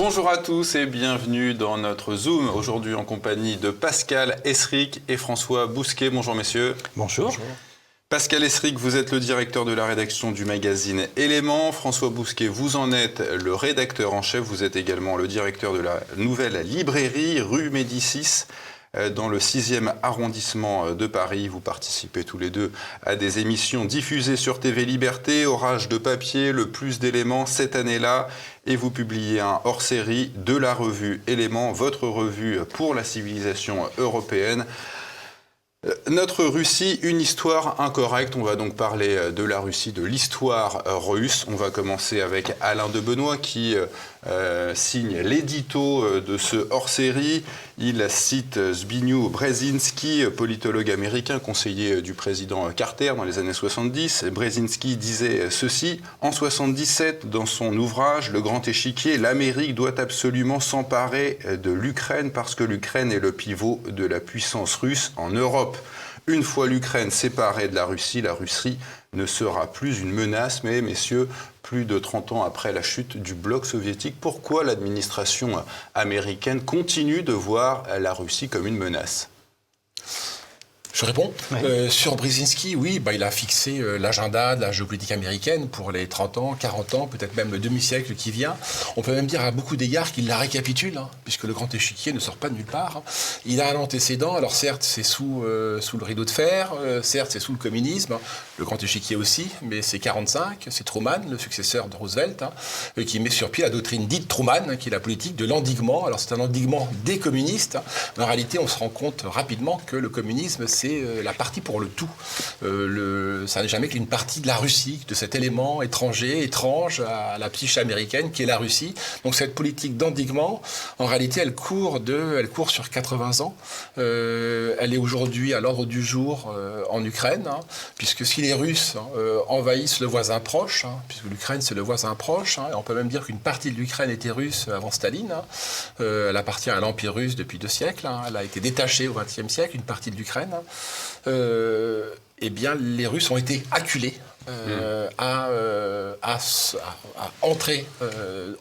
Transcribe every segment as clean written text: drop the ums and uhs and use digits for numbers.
Bonjour à tous et bienvenue dans notre Zoom, aujourd'hui en compagnie de Pascal Esric et François Bousquet. Bonjour messieurs. Bonjour. Pascal Esric, vous êtes le directeur de la rédaction du magazine Éléments. François Bousquet, vous en êtes le rédacteur en chef. Vous êtes également le directeur de la nouvelle librairie rue Médicis dans le 6e arrondissement de Paris. Vous participez tous les deux à des émissions diffusées sur TV Liberté, Orage de papier, Le Plus d'éléments cette année-là. Et vous publiez un hors-série de la revue Éléments, votre revue pour la civilisation européenne. Notre Russie, une histoire incorrecte. On va donc parler de la Russie, de l'histoire russe. On va commencer avec Alain de Benoît qui signe l'édito de ce hors-série. Il cite Zbigniew Brzezinski, politologue américain, conseiller du président Carter dans les années 70. Brzezinski disait ceci en 77 dans son ouvrage « Le Grand Échiquier », l'Amérique doit absolument s'emparer de l'Ukraine parce que l'Ukraine est le pivot de la puissance russe en Europe. Une fois l'Ukraine séparée de la Russie ne sera plus une menace. Mais messieurs, plus de 30 ans après la chute du bloc soviétique, pourquoi l'administration américaine continue de voir la Russie comme une menace ? Je réponds. Oui. Sur Brzezinski, oui, il a fixé l'agenda de la géopolitique américaine pour les 30 ans, 40 ans, peut-être même le demi-siècle qui vient. On peut même dire à beaucoup d'égards qu'il la récapitule, puisque le grand échiquier ne sort pas de nulle part. Il a un antécédent, alors certes, c'est sous le rideau de fer, certes, c'est sous le communisme, le grand échiquier aussi, mais c'est 45, c'est Truman, le successeur de Roosevelt, qui met sur pied la doctrine dite Truman, qui est la politique de l'endiguement. Alors c'est un endiguement des communistes, mais en réalité, on se rend compte rapidement que le communisme, c'est la partie pour le tout. Ça n'est jamais qu'une partie de la Russie, de cet élément étranger, étrange à la psyché américaine qui est la Russie. Donc cette politique d'endiguement, en réalité, elle court sur 80 ans. Elle est aujourd'hui à l'ordre du jour en Ukraine, puisque si les Russes envahissent le voisin proche, puisque l'Ukraine c'est le voisin proche, et on peut même dire qu'une partie de l'Ukraine était russe avant Staline. Elle appartient à l'Empire russe depuis 2 siècles. Elle a été détachée au XXe siècle, une partie de l'Ukraine. Eh bien, les Russes ont été acculés à entrer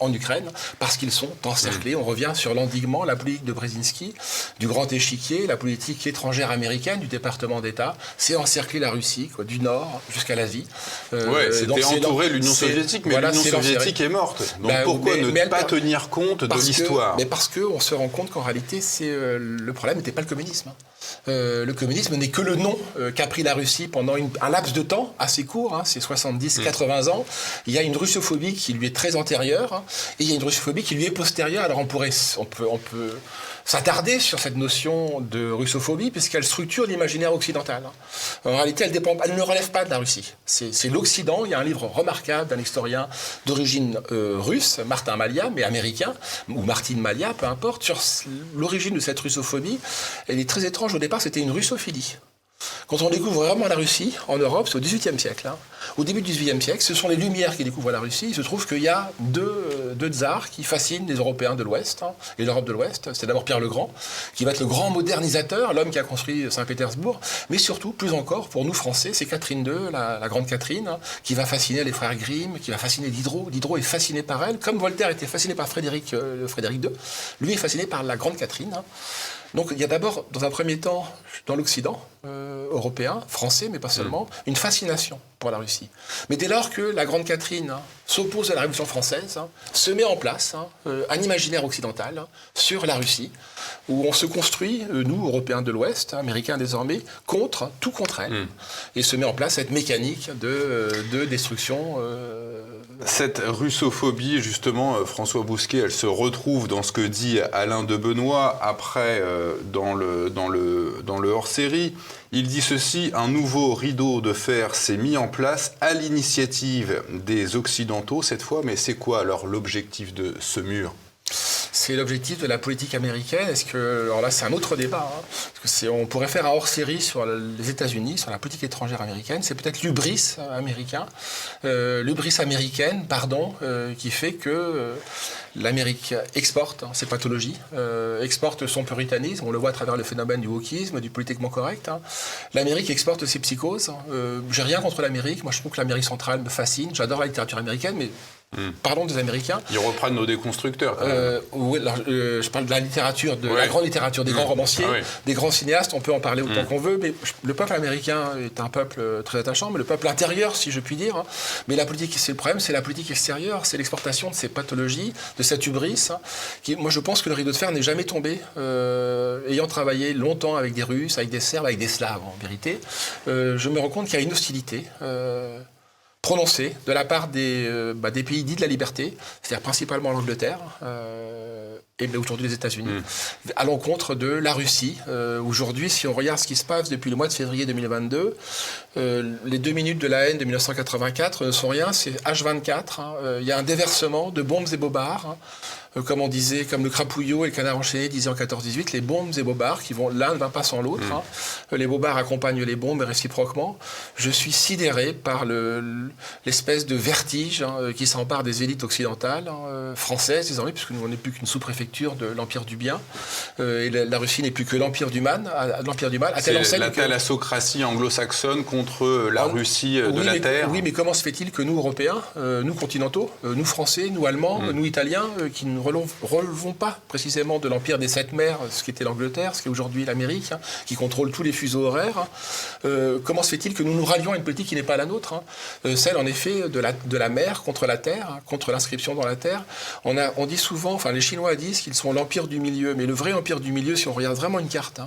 en Ukraine parce qu'ils sont encerclés. On revient sur l'endiguement, la politique de Brzezinski, du grand échiquier, la politique étrangère américaine, du département d'État, c'est encercler la Russie, du nord jusqu'à l'Asie. C'était entourer l'Union soviétique, mais l'Union soviétique est morte. Donc pourquoi ne pas tenir compte de l'histoire ? Mais parce qu'on se rend compte qu'en réalité, le problème n'était pas le communisme. Le communisme n'est que le nom qu'a pris la Russie pendant un laps de temps assez court, c'est 70-80 ans. Il y a une russophobie qui lui est très antérieure et il y a une russophobie qui lui est postérieure. Alors on peut s'attarder sur cette notion de russophobie puisqu'elle structure l'imaginaire occidental. En réalité, elle ne relève pas de la Russie. C'est l'Occident. Il y a un livre remarquable d'un historien d'origine russe, Martin Malia, mais américain, ou Martin Malia, peu importe, sur l'origine de cette russophobie. Elle est très étrange. Au départ, c'était une russophilie. Quand on découvre vraiment la Russie, en Europe, c'est au XVIIIe siècle. Au début du XVIIIe siècle, ce sont les Lumières qui découvrent la Russie. Il se trouve qu'il y a deux tsars qui fascinent les Européens de l'Ouest et l'Europe de l'Ouest. C'est d'abord Pierre le Grand, qui va être le grand modernisateur, l'homme qui a construit Saint-Pétersbourg. Mais surtout, plus encore, pour nous Français, c'est Catherine II, la grande Catherine, qui va fasciner les frères Grimm, qui va fasciner Diderot. Diderot est fasciné par elle, comme Voltaire était fasciné par Frédéric II. Lui est fasciné par la grande Catherine. Donc il y a d'abord, dans un premier temps, dans l'Occident européen, français, mais pas seulement, une fascination pour la Russie. Mais dès lors que la grande Catherine s'oppose à la Révolution française, se met en place un imaginaire occidental sur la Russie, où on se construit, nous, Européens de l'Ouest, Américains désormais, tout contre elle, et se met en place cette mécanique de destruction. Cette russophobie, justement, François Bousquet, elle se retrouve dans ce que dit Alain de Benoît après dans le hors-série. Il dit ceci: un nouveau rideau de fer s'est mis en place à l'initiative des Occidentaux cette fois. Mais c'est quoi alors l'objectif de ce mur ? C'est l'objectif de la politique américaine. Alors là, c'est un autre débat. Parce que on pourrait faire un hors-série sur les États-Unis, sur la politique étrangère américaine. C'est peut-être l'hubris américaine, qui fait que L'Amérique exporte ses pathologies, exporte son puritanisme, on le voit à travers le phénomène du wokisme, du politiquement correct. L'Amérique exporte ses psychoses. J'ai rien contre l'Amérique, moi je trouve que l'Amérique centrale me fascine, j'adore la littérature américaine, mais parlons des Américains. Ils reprennent nos déconstructeurs. Oui, alors, je parle de la littérature, la grande littérature, des grands romanciers, des grands cinéastes, on peut en parler autant qu'on veut, mais le peuple américain est un peuple très attachant, mais le peuple intérieur, si je puis dire. Mais la politique, c'est le problème, c'est la politique extérieure, c'est l'exportation de ces pathologies, de cette hubris. Qui, moi, je pense que le rideau de fer n'est jamais tombé. Ayant travaillé longtemps avec des Russes, avec des Serbes, avec des Slaves, en vérité, je me rends compte qu'il y a une hostilité prononcée de la part des pays dits de la liberté, c'est-à-dire principalement l'Angleterre et aujourd'hui les États-Unis, à l'encontre de la Russie. Aujourd'hui, si on regarde ce qui se passe depuis le mois de février 2022, les 2 minutes de la haine de 1984 ne sont rien, c'est H24. Il y a un déversement de bombes et bobards. Comme on disait, comme le crapouillot et le canard enchaîné disaient en 14-18, les bombes et bobards qui vont, l'un ne va pas sans l'autre. Les bobards accompagnent les bombes et réciproquement. Je suis sidéré par l'espèce de vertige qui s'empare des élites occidentales, françaises désormais, puisque nous on n'est plus qu'une sous-préfecture de l'Empire du bien, et la Russie n'est plus que l'Empire du mal. C'est la thalassocratie anglo-saxonne contre la Russie de la Terre. Oui, mais comment se fait-il que nous, Européens, nous continentaux, nous Français, nous Allemands, nous Italiens, qui ne relevons pas précisément de l'empire des 7 mers, ce qui était l'Angleterre, ce qui est aujourd'hui l'Amérique, qui contrôle tous les fuseaux horaires. Comment se fait-il que nous nous rallions à une politique qui n'est pas la nôtre, celle en effet de la mer contre la terre, contre l'inscription dans la terre. On dit souvent, enfin les Chinois disent qu'ils sont l'empire du milieu, mais le vrai empire du milieu, si on regarde vraiment une carte,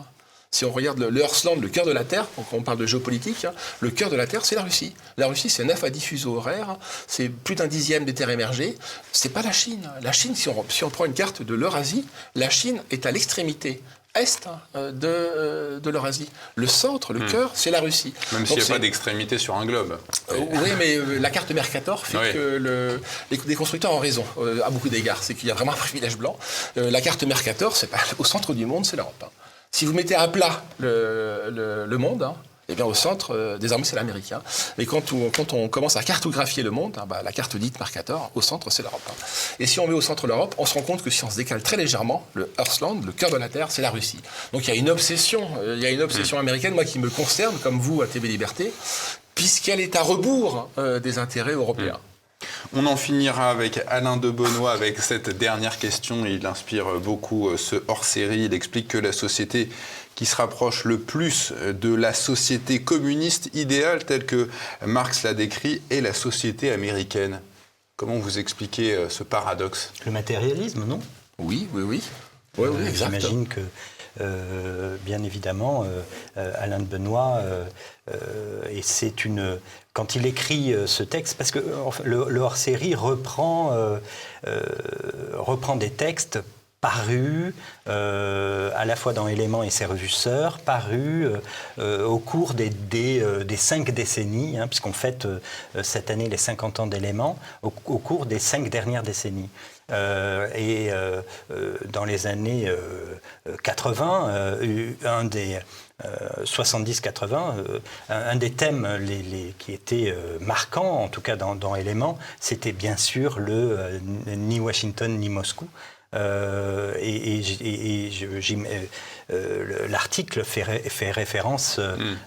si on regarde le Heartland, le cœur de la Terre, donc on parle de géopolitique, le cœur de la Terre, c'est la Russie. La Russie, c'est 9 à 10 fuseaux horaires, c'est plus d'un dixième des terres émergées. C'est pas la Chine. La Chine, si on prend une carte de l'Eurasie, la Chine est à l'extrémité est de l'Eurasie. Le centre, le cœur, c'est la Russie. Même s'il n'y a pas d'extrémité sur un globe. Oui, mais la carte Mercator fait que les constructeurs ont raison, à beaucoup d'égards. C'est qu'il y a vraiment un privilège blanc. La carte Mercator, c'est pas au centre du monde, c'est l'Europe. Si vous mettez à plat le monde, eh bien au centre, désormais c'est l'Amérique. Mais quand on commence à cartographier le monde, la carte dite Mercator, au centre c'est l'Europe. Et si on met au centre l'Europe, on se rend compte que si on se décale très légèrement, le Heartland, le cœur de la Terre, c'est la Russie. Donc il y a une obsession, américaine, moi qui me concerne, comme vous à TV Liberté, puisqu'elle est à rebours des intérêts européens. On en finira avec Alain de Benoît avec cette dernière question. Il inspire beaucoup ce hors-série. Il explique que la société qui se rapproche le plus de la société communiste idéale telle que Marx l'a décrit est la société américaine. Comment vous expliquez ce paradoxe ? Le matérialisme, non ? Oui, exact. J'imagine que, bien évidemment, Alain de Benoît, et c'est une... Quand il écrit ce texte, parce que le hors-série reprend des textes parus à la fois dans Éléments et ses revues sœurs, parus au cours des 5 décennies, puisqu'on fête cette année les 50 ans d'Éléments, au cours des 5 dernières décennies. Dans les années 80, un des 70-80, un des thèmes qui était marquant, en tout cas dans Éléments, c'était bien sûr ni Washington ni Moscou. L'article fait référence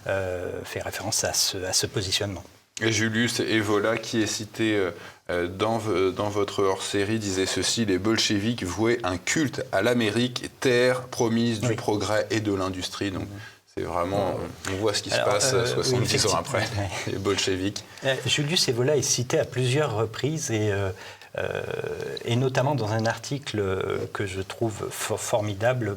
à ce positionnement. Et Julius Evola, qui est cité dans votre hors-série, disait ceci: les bolcheviks vouaient un culte à l'Amérique, terre promise du progrès et de l'industrie. Donc, c'est vraiment, on voit ce qui se passe 70 ans après, les bolcheviks. Julius Evola est cité à plusieurs reprises et notamment dans un article que je trouve formidable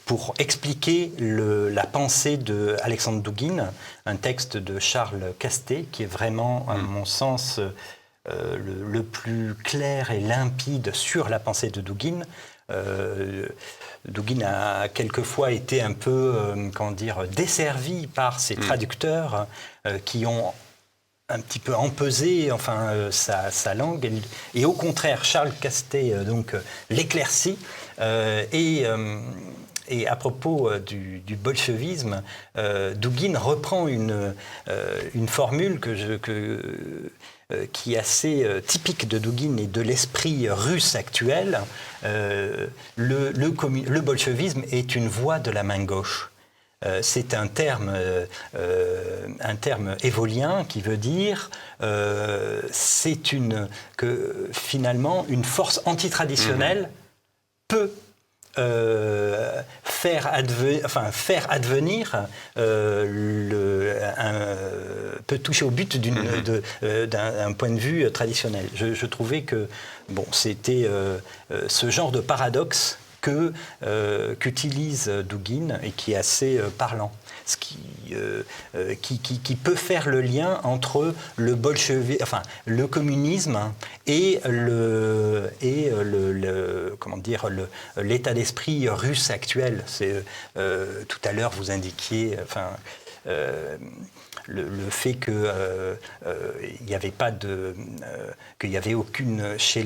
pour expliquer la pensée d'Alexandre Douguine, un texte de Charles Castet qui est vraiment, à mon sens, le plus clair et limpide sur la pensée de Douguine. Douguine a quelquefois été un peu, desservi par ses traducteurs qui ont un petit peu empesé sa langue. Et au contraire, Charles Castet l'éclaircit et Et à propos du bolchevisme, Douguine reprend une formule qui est assez typique de Douguine et de l'esprit russe actuel. Le bolchevisme est une voie de la main gauche. C'est un terme évolien qui veut dire que finalement une force antitraditionnelle peut faire advenir peut toucher au but d'un point de vue traditionnel. Je trouvais que c'était ce genre de paradoxe qu'utilise Douguine et qui est assez parlant, qui peut faire le lien entre le communisme et l'état d'esprit russe actuel. Tout à l'heure vous indiquiez le fait qu'il n'y avait pas qu'il y avait aucune chez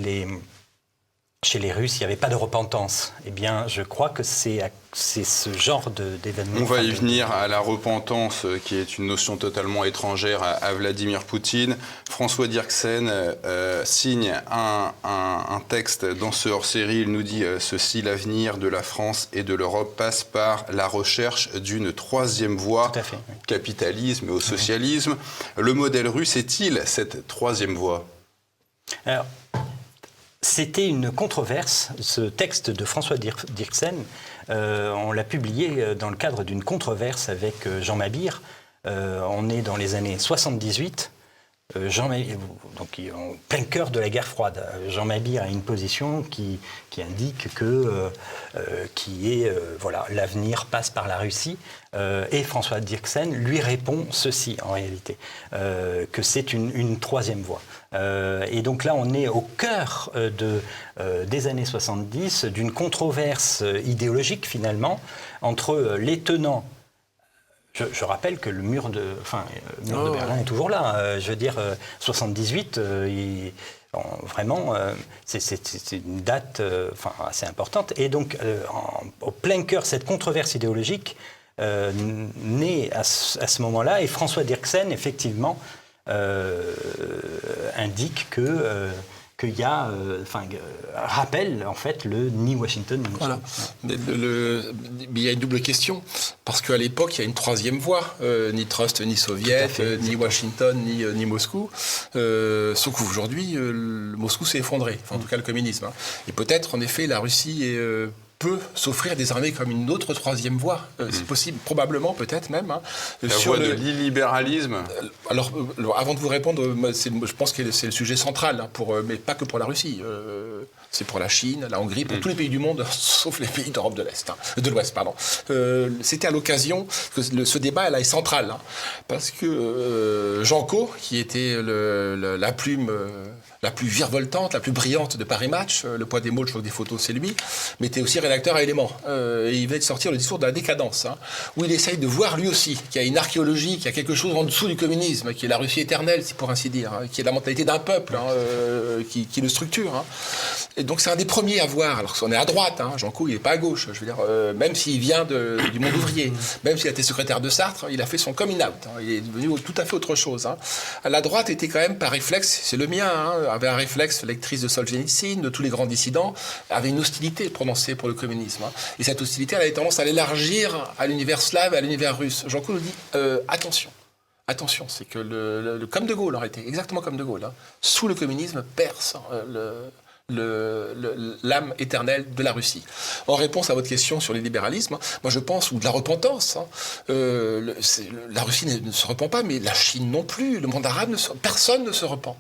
les Russes, il n'y avait pas de repentance. Eh bien, je crois que c'est ce genre d'événement. On va y venir à la repentance, qui est une notion totalement étrangère à Vladimir Poutine. François Dirksen signe un texte dans ce hors-série. Il nous dit ceci: l'avenir de la France et de l'Europe passe par la recherche d'une troisième voie, tout à fait, oui. Capitalisme au socialisme. Le modèle russe est-il cette troisième voie? Alors, c'était une controverse, ce texte de François Dirksen. On l'a publié dans le cadre d'une controverse avec Jean Mabir. On est dans les années 78. Jean Mabir, donc en plein cœur de la guerre froide. Jean Mabir a une position qui indique l'avenir passe par la Russie. Et François Dirksen lui répond ceci, en réalité, que c'est une troisième voie. Et donc là, on est au cœur des années 70, d'une controverse idéologique, finalement, entre les tenants. Je rappelle que le mur de Berlin est toujours là. Je veux dire, 78, vraiment, c'est une date assez importante. Et donc, au plein cœur, cette controverse idéologique naît à ce moment-là. Et François Dirksen, effectivement, indique qu'il y a, rappelle en fait le ni Washington ni Moscou. Voilà. Il y a une double question, parce qu'à l'époque, il y a une troisième voie, ni Trust, ni Soviet, ni Washington, ni Moscou. Sauf qu'aujourd'hui, Moscou s'est effondré, en tout cas le communisme. Et peut-être, en effet, la Russie peut s'offrir désormais comme une autre troisième voie. C'est possible, probablement, peut-être même. La voie de l'illibéralisme. Alors, avant de vous répondre, je pense que c'est le sujet central, mais pas que pour la Russie. C'est pour la Chine, la Hongrie, pour tous les pays du monde, sauf les pays d'Europe de l'Ouest. C'était à l'occasion que ce débat là est central, parce que Jean Cau, qui était la plume la plus virevoltante, la plus brillante de Paris Match, le poids des mots, le choc des photos, c'est lui, mais était aussi rédacteur à Éléments. Et il venait de sortir le discours de la décadence, où il essaye de voir lui aussi qu'il y a une archéologie, qu'il y a quelque chose en dessous du communisme, qui est la Russie éternelle, si pour ainsi dire, qui est la mentalité d'un peuple, qui le structure. Et donc c'est un des premiers à voir, alors qu'on est à droite, Jean Cau, il n'est pas à gauche, je veux dire, même s'il vient du monde ouvrier, même s'il a été secrétaire de Sartre, il a fait son coming out, il est devenu tout à fait autre chose. La droite était quand même par réflexe, c'est le mien, avait un réflexe, lectrice de Solzhenitsyn, de tous les grands dissidents, avait une hostilité prononcée pour le communisme. Et cette hostilité, elle avait tendance à l'élargir à l'univers slave et à l'univers russe. Jean Cau nous dit, attention, c'est que comme De Gaulle aurait été, exactement comme De Gaulle, sous le communisme perce l'âme éternelle de la Russie. En réponse à votre question sur le libéralisme, moi je pense, ou de la repentance, la Russie ne se repent pas, mais la Chine non plus, le monde arabe, personne ne se repent.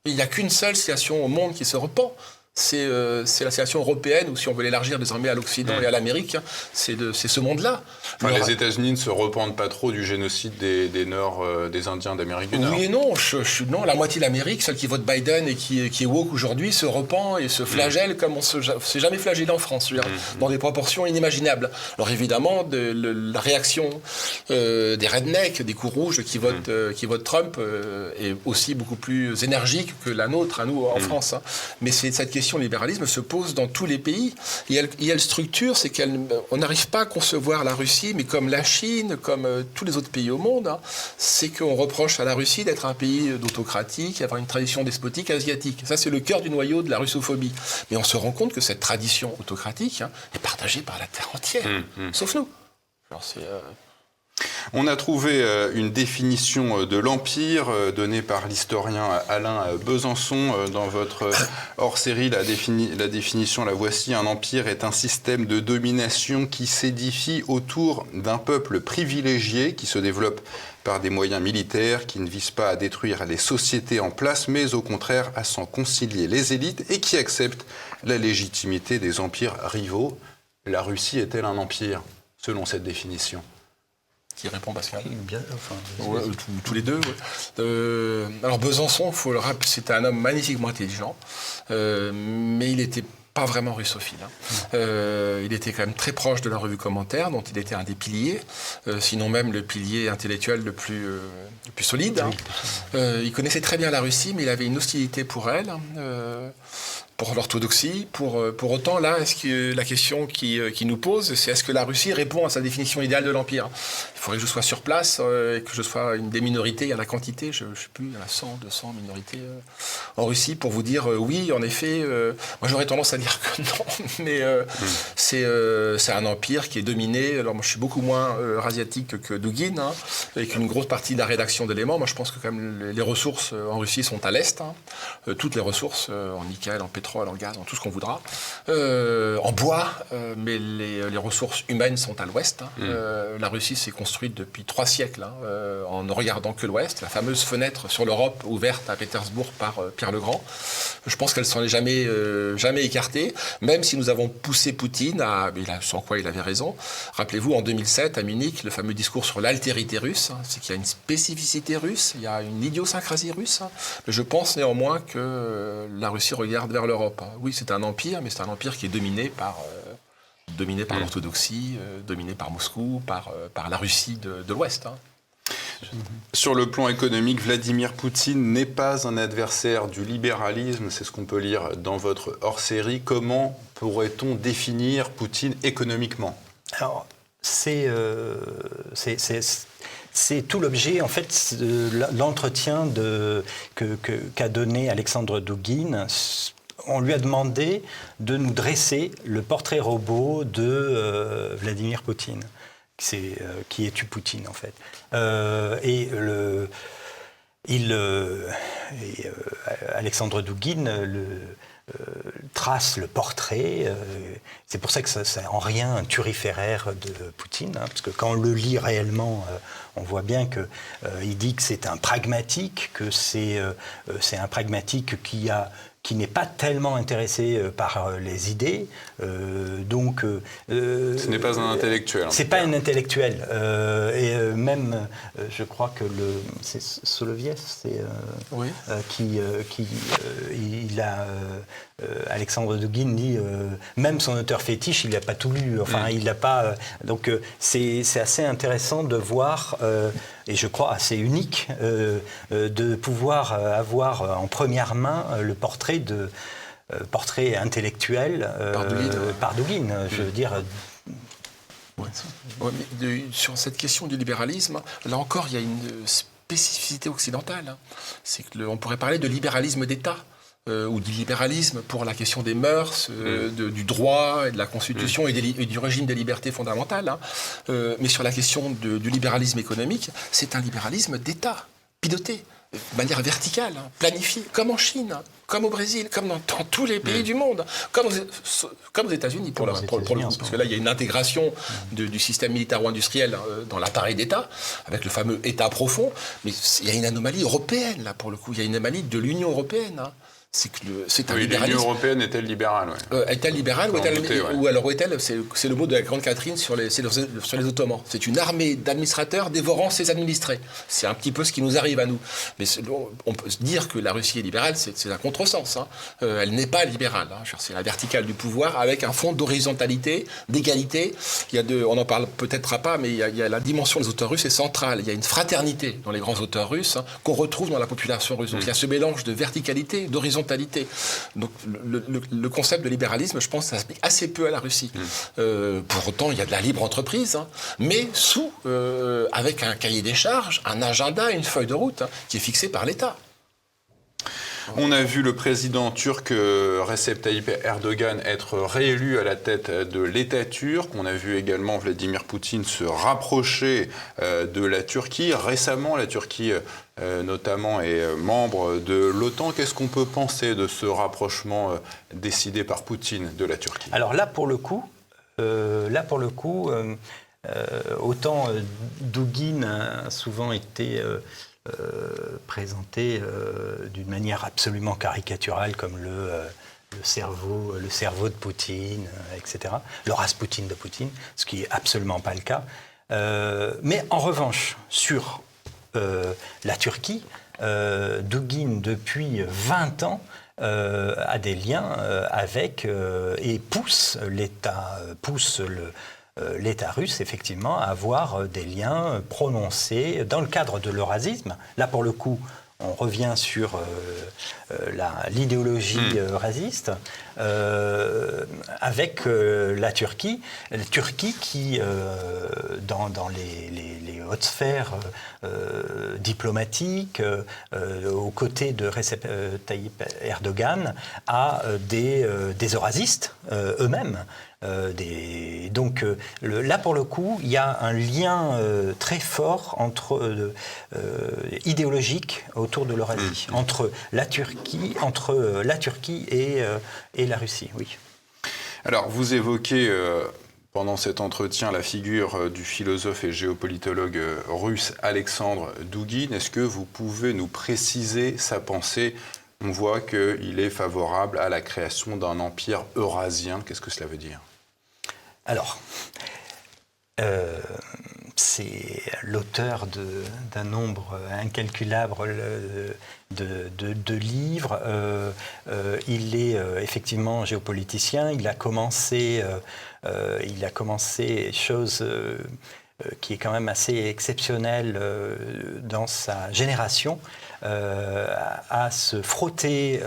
Il n'y a qu'une seule civilisation au monde qui se repent. C'est la civilisation européenne, ou si on veut l'élargir désormais à l'Occident et à l'Amérique, c'est ce monde-là. Les États-Unis ne se repentent pas trop du génocide des Indiens d'Amérique du Nord. Oui et non, non, la moitié de l'Amérique, celle qui vote Biden et qui est woke aujourd'hui, se repent et se flagelle comme on s'est jamais flagellé en France, dans des proportions inimaginables. Alors évidemment, la réaction des rednecks, des coups rouges qui votent Trump est aussi beaucoup plus énergique que la nôtre, à nous, en France. Mais c'est cette question question du libéralisme se pose dans tous les pays. Et elle structure, c'est qu'on n'arrive pas à concevoir la Russie, mais comme la Chine, comme tous les autres pays au monde, hein, c'est qu'on reproche à la Russie d'être un pays d'autocratique, avoir une tradition despotique asiatique. Ça, c'est le cœur du noyau de la russophobie. Mais on se rend compte que cette tradition autocratique, hein, est partagée par la terre entière, sauf nous. Alors On a trouvé une définition de l'Empire donnée par l'historien Alain Besançon dans votre hors-série. La définition, la voici. Un empire est un système de domination qui s'édifie autour d'un peuple privilégié qui se développe par des moyens militaires, qui ne vise pas à détruire les sociétés en place, mais au contraire à s'en concilier les élites et qui accepte la légitimité des empires rivaux. La Russie est-elle un empire, selon cette définition ? Qui répond, Pascal? Ouais, tous les deux. Ouais. Alors Besançon, faut le rappeler, c'était un homme magnifiquement intelligent, mais il n'était pas vraiment russophile. Hein. Il était quand même très proche de la revue Commentaire, dont il était un des piliers, sinon même le pilier intellectuel le plus solide. Hein. Il connaissait très bien la Russie, mais il avait une hostilité pour elle. Pour l'orthodoxie, pour autant, là, est-ce que la question qui nous pose, c'est est-ce que la Russie répond à sa définition idéale de l'Empire? Il faudrait que je sois sur place et que je sois une des minorités. Il y a la quantité, je ne sais plus, il y en a 100, 200 minorités en Russie pour vous dire oui, en effet. Moi, j'aurais tendance à dire que non, mais c'est un empire qui est dominé. Alors, moi, je suis beaucoup moins eurasiatique que Douguine, hein, avec une grosse partie de la rédaction d'éléments. Moi, je pense que quand même les ressources en Russie sont à l'est. Hein. Toutes les ressources, en nickel, en pétrole, en gaz, en tout ce qu'on voudra, en bois, mais les ressources humaines sont à l'ouest. Hein. La Russie s'est construite depuis 3 siècles hein, en ne regardant que l'ouest. La fameuse fenêtre sur l'Europe ouverte à Pétersbourg par Pierre le Grand. Je pense qu'elle ne s'en est jamais écartée, même si nous avons poussé Poutine, sans quoi il avait raison. Rappelez-vous, en 2007, à Munich, le fameux discours sur l'altérité russe, hein, c'est qu'il y a une spécificité russe, il y a une idiosyncrasie russe, hein, mais je pense néanmoins que la Russie regarde vers l'Europe. Oui, c'est un empire, mais c'est un empire qui est dominé par l'orthodoxie, dominé par Moscou, par la Russie de l'Ouest. Hein. Sur le plan économique, Vladimir Poutine n'est pas un adversaire du libéralisme, c'est ce qu'on peut lire dans votre hors-série. Comment pourrait-on définir Poutine économiquement? Alors, c'est tout l'objet, en fait, de l'entretien qu'a donné Alexandre Douguine. On lui a demandé de nous dresser le portrait robot de Vladimir Poutine. Qui es-tu, Poutine, en fait. Alexandre Douguine trace le portrait. C'est pour ça que c'est en rien un turiféraire de Poutine, hein, parce que quand on le lit réellement, on voit bien qu'il dit que c'est un pragmatique, que c'est un pragmatique qui n'est pas tellement intéressé par les idées, ce n'est pas un intellectuel. C'est pas un intellectuel. Même, je crois que c'est Soloviev, oui. Alexandre Douguine dit même son auteur fétiche, il n'a pas tout lu. Enfin, il n'a pas. Donc, c'est assez intéressant de voir, et je crois assez unique, de pouvoir avoir en première main le portrait intellectuel par Douguine. Je veux dire. Ouais, mais sur cette question du libéralisme, là encore, il y a une spécificité occidentale. Hein. C'est qu'on pourrait parler de libéralisme d'État. Ou du libéralisme pour la question des mœurs, du droit et de la Constitution et du régime des libertés fondamentales. Hein. Mais sur la question du libéralisme économique, c'est un libéralisme d'État, piloté, de manière verticale, hein, planifié, comme en Chine, hein, comme au Brésil, comme dans tous les pays du monde, comme aux États-Unis pour le coup, parce que là il y a une intégration du système militaro-industriel dans l'appareil d'État, avec le fameux État profond, mais il y a une anomalie européenne là pour le coup, il y a une anomalie de l'Union européenne. Hein. C'est un libéralisme. L'Union européenne est-elle libérale? Est-elle libérale ou alors est-elle, c'est le mot de la Grande Catherine sur les Ottomans. C'est une armée d'administrateurs dévorant ses administrés. C'est un petit peu ce qui nous arrive à nous. Mais on peut se dire que la Russie est libérale, c'est un contresens. Hein. Elle n'est pas libérale. Hein. C'est la verticale du pouvoir avec un fond d'horizontalité, d'égalité. On n'en parle peut-être pas, mais il y a la dimension des auteurs russes est centrale. Il y a une fraternité dans les grands auteurs russes hein, qu'on retrouve dans la population russe. Donc il y a ce mélange de verticalité, d'horizontalité l'horizontalité. Donc le concept de libéralisme, je pense, ça s'applique assez peu à la Russie. Pour autant, il y a de la libre entreprise, hein, mais avec un cahier des charges, un agenda, une feuille de route, hein, qui est fixée par l'État. On a vu le président turc Recep Tayyip Erdogan être réélu à la tête de l'État turc. On a vu également Vladimir Poutine se rapprocher de la Turquie. Récemment, la Turquie notamment est membre de l'OTAN. Qu'est-ce qu'on peut penser de ce rapprochement décidé par Poutine de la Turquie? Alors là, pour le coup, autant Douguine a souvent été présenté d'une manière absolument caricaturale comme le cerveau de Poutine, etc. Le Raspoutine de Poutine, ce qui n'est absolument pas le cas. Mais en revanche, sur la Turquie, Douguine, depuis 20 ans, a des liens avec et pousse l'État russe, effectivement, à avoir des liens prononcés dans le cadre de l'eurasisme. Là, pour le coup, on revient sur l'idéologie rasiste, avec la Turquie. La Turquie qui, dans les hautes sphères diplomatiques, aux côtés de Recep Tayyip Erdogan, a des eurasistes eux-mêmes. Donc là, pour le coup, il y a un lien très fort idéologique autour de l'Eurasie, entre la Turquie et la Russie, oui. Alors, vous évoquez pendant cet entretien la figure du philosophe et géopolitologue russe Alexandre Douguine. Est-ce que vous pouvez nous préciser sa pensée? On voit qu'il est favorable à la création d'un empire eurasien. Qu'est-ce que cela veut dire? Alors, c'est l'auteur d'un nombre incalculable de livres. Il est effectivement géopoliticien. Il a commencé chose qui est quand même assez exceptionnelle dans sa génération, à se frotter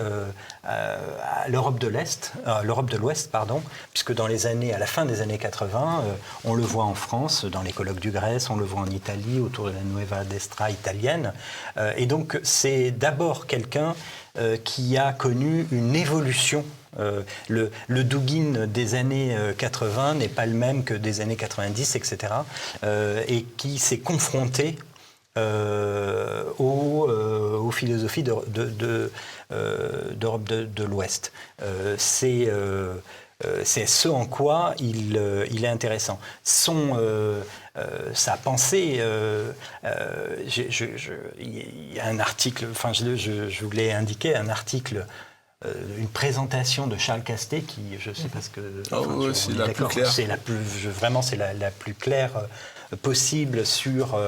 à l'Europe de l'Est, l'Europe de l'Ouest, pardon, puisque à la fin des années 80, on le voit en France, dans les colloques du Grèce, on le voit en Italie, autour de la Nueva Destra italienne. Et donc, c'est d'abord quelqu'un qui a connu une évolution. Le Douguine des années 80 n'est pas le même que des années 90, etc. Et qui s'est confronté aux philosophies d'Europe de l'Ouest. C'est ce en quoi il est intéressant. Sa pensée, il y a un article, enfin je voulais indiquer un article, une présentation de Charles Castet qui, je ne sais pas ce que... c'est la plus claire. Vraiment, c'est la plus claire possible sur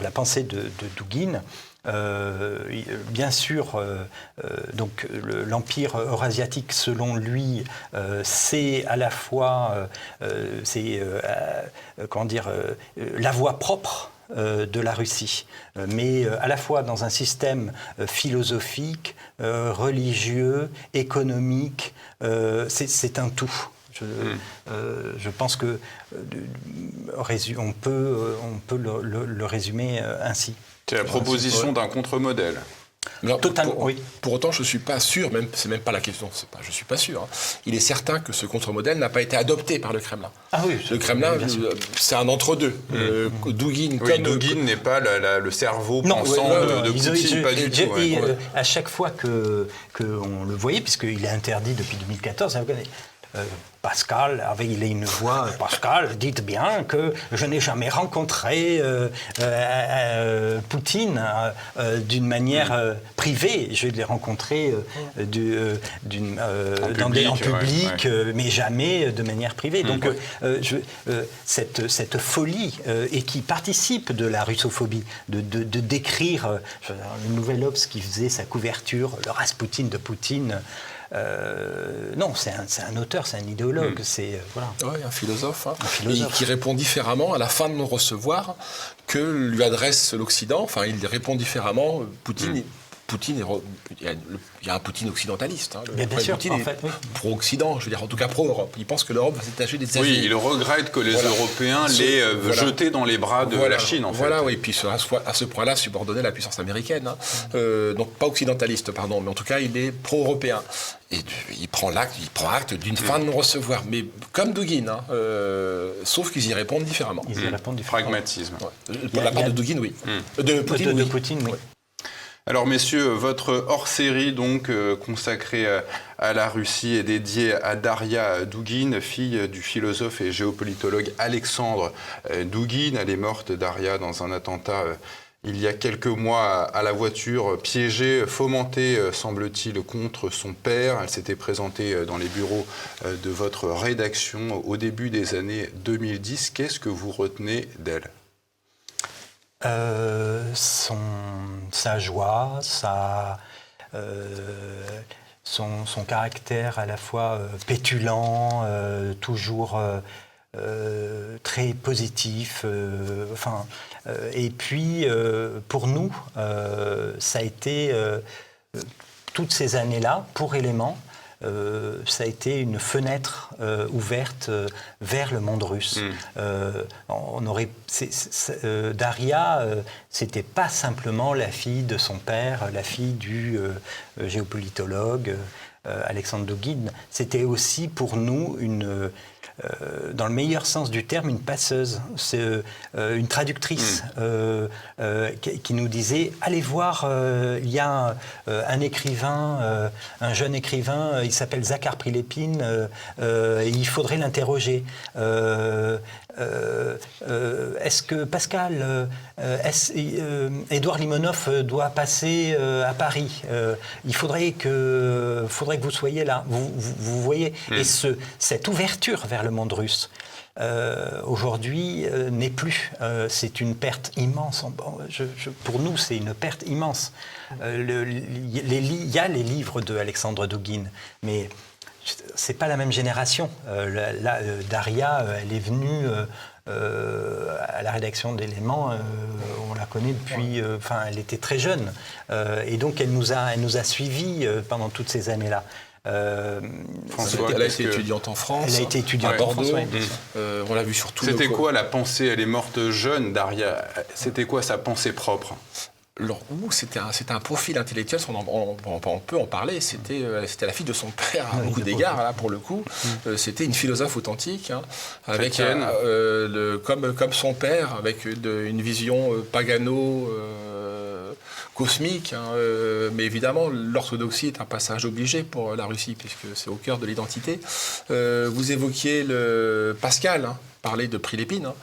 la pensée de Douguine. Bien sûr, donc l'empire eurasiatique, selon lui, c'est à la fois la voie propre de la Russie, mais à la fois dans un système philosophique, religieux, économique, c'est un tout. Je pense que on peut le résumer ainsi. C'est la proposition d'un contre-modèle. Totalement, oui. Pour autant, je ne suis pas sûr, c'est même pas la question, je ne suis pas sûr. Hein. Il est certain que ce contre-modèle n'a pas été adopté par le Kremlin. Ah oui, le Kremlin, c'est un entre-deux. Douguine n'est pas le cerveau pensant de Poutine, pas du tout. À chaque fois qu'on le voyait, puisqu'il est interdit depuis 2014, Pascal, il a une voix, Pascal, dites bien que je n'ai jamais rencontré Poutine d'une manière privée. Je l'ai rencontré en public, mais jamais de manière privée. Donc cette folie, et qui participe de la russophobie, de décrire le Nouvel Obs qui faisait sa couverture, le Raspoutine de Poutine. Non, c'est un auteur, c'est un idéologue, un philosophe, qui répond différemment à la fin de non-recevoir que lui adresse l'Occident. Enfin, il répond différemment. Poutine, Poutine, il y a un Poutine occidentaliste. Hein. Bien sûr, Poutine en est fait, oui. pro-Occident, je veux dire, en tout cas pro-Europe. Il pense que l'Europe va se détacher des États-Unis. Oui, il regrette que les Voilà. Européens l'aient jeté dans les bras de la Chine, en fait. Voilà, oui, puis à ce point-là, subordonner la puissance américaine. Hein. Donc pas occidentaliste, pardon, mais en tout cas, il est pro-européen. Et il prend acte d'une fin de non-recevoir. Mais comme Dugin, hein, sauf qu'ils y répondent différemment. Ils y répondent différemment. Pragmatisme. Ouais. Pour la part de Dugin, oui. De Poutine, De oui. Poutine, oui. Ouais. Alors messieurs, votre hors-série donc consacrée à la Russie est dédiée à Daria Dugin, fille du philosophe et géopolitologue Alexandre Dugin. Elle est morte, Daria, dans un attentat il y a quelques mois à la voiture, piégée, fomentée, semble-t-il, contre son père. Elle s'était présentée dans les bureaux de votre rédaction au début des années 2010. Qu'est-ce que vous retenez d'elle ? Sa joie, son caractère à la fois pétulant, toujours très positif. Et puis, pour nous, ça a été, toutes ces années-là, pour Éléments, ça a été une fenêtre ouverte vers le monde russe. Daria, c'était pas simplement la fille de son père, la fille du géopolitologue Alexandre Dugin. C'était aussi pour nous dans le meilleur sens du terme, une passeuse, une traductrice qui nous disait « Allez voir, il y a un écrivain, un jeune écrivain, il s'appelle Zakhar Prilepine, il faudrait l'interroger. Est-ce que Pascal, Édouard Limonov doit passer à Paris? Il faudrait que vous soyez là. Vous voyez. Et cette ouverture vers le monde russe, aujourd'hui, n'est plus. C'est une perte immense. Pour nous, c'est une perte immense. Il y a les livres de Alexandre Dugin, mais c'est pas la même génération. Daria, elle est venue à la rédaction d'Éléments, on la connaît depuis... elle était très jeune. Et donc, elle nous a suivis pendant toutes ces années-là. François, elle a été étudiante en France. Elle a été étudiante à Bordeaux. en France, On l'a vu surtout. C'était quoi la pensée? Elle est morte jeune, Daria. C'était quoi sa pensée propre? C'était un profil intellectuel, on peut en parler. C'était la fille de son père à beaucoup d'égards, là, pour le coup. C'était une philosophe authentique, hein, avec comme son père, avec une vision pagano cosmique. Hein, mais évidemment, l'orthodoxie est un passage obligé pour la Russie, puisque c'est au cœur de l'identité. Vous évoquiez Pascal, hein, parler de Prilepine, hein.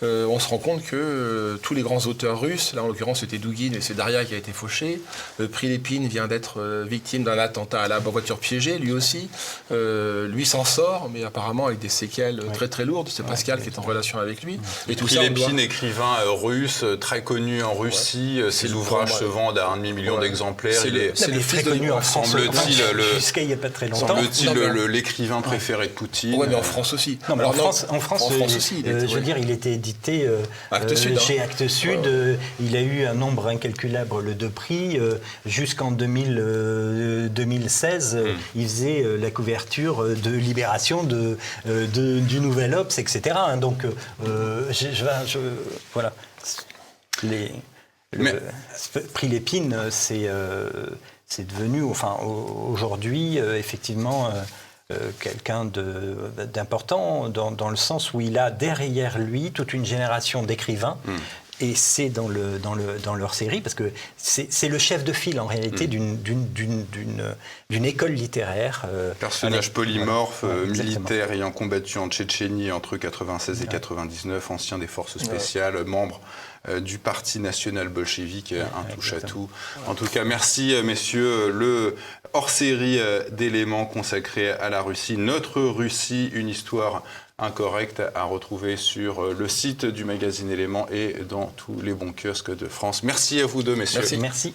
On se rend compte que tous les grands auteurs russes, là en l'occurrence c'était Dugin et c'est Daria qui a été fauché, Prilepine vient d'être victime d'un attentat à la voiture piégée, lui aussi, lui s'en sort, mais apparemment avec des séquelles très très lourdes, c'est Pascal qui est en relation avec lui. Et tout Prilepine, écrivain russe, très connu en Russie, ses ouvrages se vendent à 1,5 million d'exemplaires. C'est le fils connu en France, jusqu'à il n'y a pas très longtemps. Semble-t-il l'écrivain préféré de Poutine. Oui, mais en France aussi. Non, mais en France aussi, je veux dire, il était édité chez Actes Sud. Il a eu un nombre incalculable de prix. Jusqu'en 2016, il faisait la couverture de Libération, du Nouvel Obs, etc. Donc, voilà. Prilepine, c'est devenu, aujourd'hui, effectivement... quelqu'un d'important dans le sens où il a derrière lui toute une génération d'écrivains. Et c'est dans leur série, parce que c'est le chef de file en réalité d'une école littéraire. Personnage polymorphe, militaire ayant combattu en Tchétchénie entre 96 et 99, ancien des forces spéciales, membre du Parti national bolchevique, un touche-à-tout. En tout cas, merci messieurs. Le hors-série d'Éléments consacré à la Russie, Notre Russie, une histoire incorrecte, à retrouver sur le site du magazine Éléments et dans tous les bons kiosques de France. Merci à vous deux, messieurs. Merci.